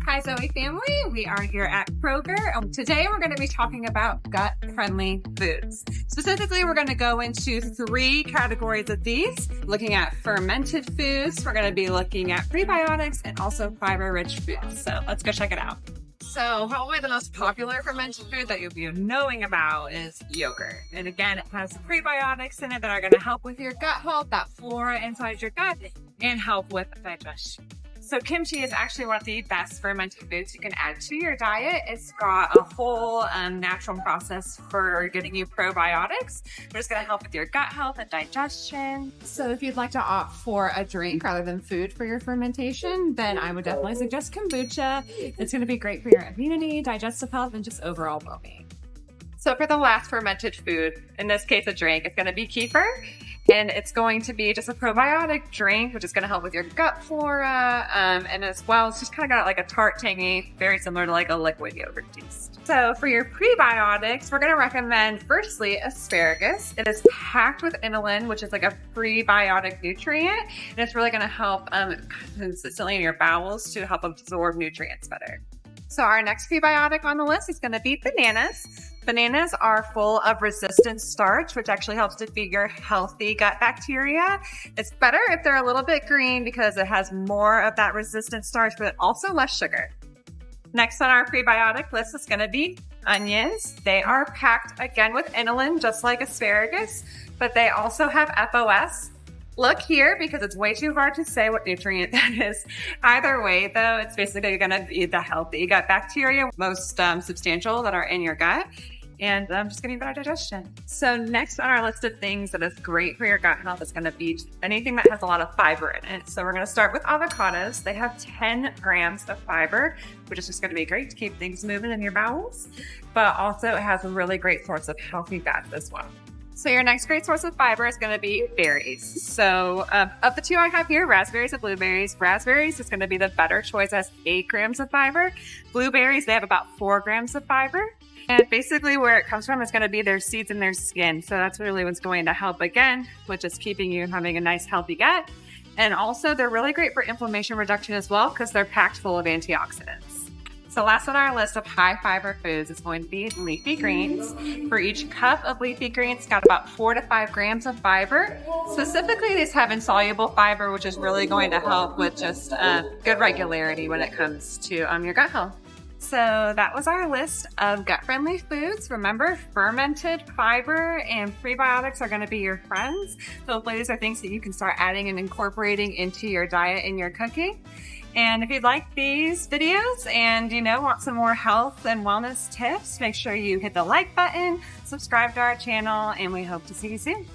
Hi Zoe family, we are here at Kroger, and today we're going to be talking about gut-friendly foods. Specifically, we're going to go into 3 categories of these, looking at fermented foods, we're going to be looking at prebiotics, and also fiber-rich foods. So let's go check it out. So probably the most popular fermented food that you'll be knowing about is yogurt. And again, it has prebiotics in it that are going to help with your gut health, that flora inside your gut, and help with digestion. So kimchi is actually one of the best fermented foods you can add to your diet. It's got a whole natural process for getting you probiotics, which is going to help with your gut health and digestion. So if you'd like to opt for a drink rather than food for your fermentation, then I would definitely suggest kombucha. It's going to be great for your immunity, digestive health, and just overall well-being. So for the last fermented food, in this case a drink, it's going to be kefir. And it's going to be just a probiotic drink, which is going to help with your gut flora. And as well, it's just kind of got like a tart tangy, very similar to like a liquid yogurt taste. So for your prebiotics, we're going to recommend firstly asparagus. It is packed with inulin, which is like a prebiotic nutrient. And it's really going to help consistently in your bowels to help absorb nutrients better. So our next prebiotic on the list is going to be bananas. Bananas are full of resistant starch, which actually helps defeat your healthy gut bacteria. It's better if they're a little bit green because it has more of that resistant starch, but also less sugar. Next on our prebiotic list is going to be onions. They are packed again with inulin, just like asparagus, but they also have FOS. Look here because it's way too hard to say what nutrient that is. Either way, though, it's basically going to be the healthy gut bacteria, most substantial that are in your gut. And just getting better digestion. So next on our list of things that is great for your gut health is going to be anything that has a lot of fiber in it. So we're going to start with avocados. They have 10 grams of fiber, which is just going to be great to keep things moving in your bowels. But also it has a really great source of healthy fats as well. So your next great source of fiber is going to be berries. So of the 2 I have here, raspberries and blueberries. Raspberries is going to be the better choice, as 8 grams of fiber. Blueberries, they have about 4 grams of fiber. And basically where it comes from is going to be their seeds and their skin. So that's really what's going to help again, with just keeping you having a nice healthy gut. And also they're really great for inflammation reduction as well because they're packed full of antioxidants. So last on our list of high fiber foods is going to be leafy greens. For each cup of leafy greens, it's got about 4 to 5 grams of fiber. Specifically, these have insoluble fiber, which is really going to help with just good regularity when it comes to your gut health. So that was our list of gut-friendly foods. Remember, fermented fiber and prebiotics are going to be your friends. So hopefully these are things that you can start adding and incorporating into your diet and your cooking. And if you'd like these videos and, want some more health and wellness tips, make sure you hit the like button, subscribe to our channel, and we hope to see you soon.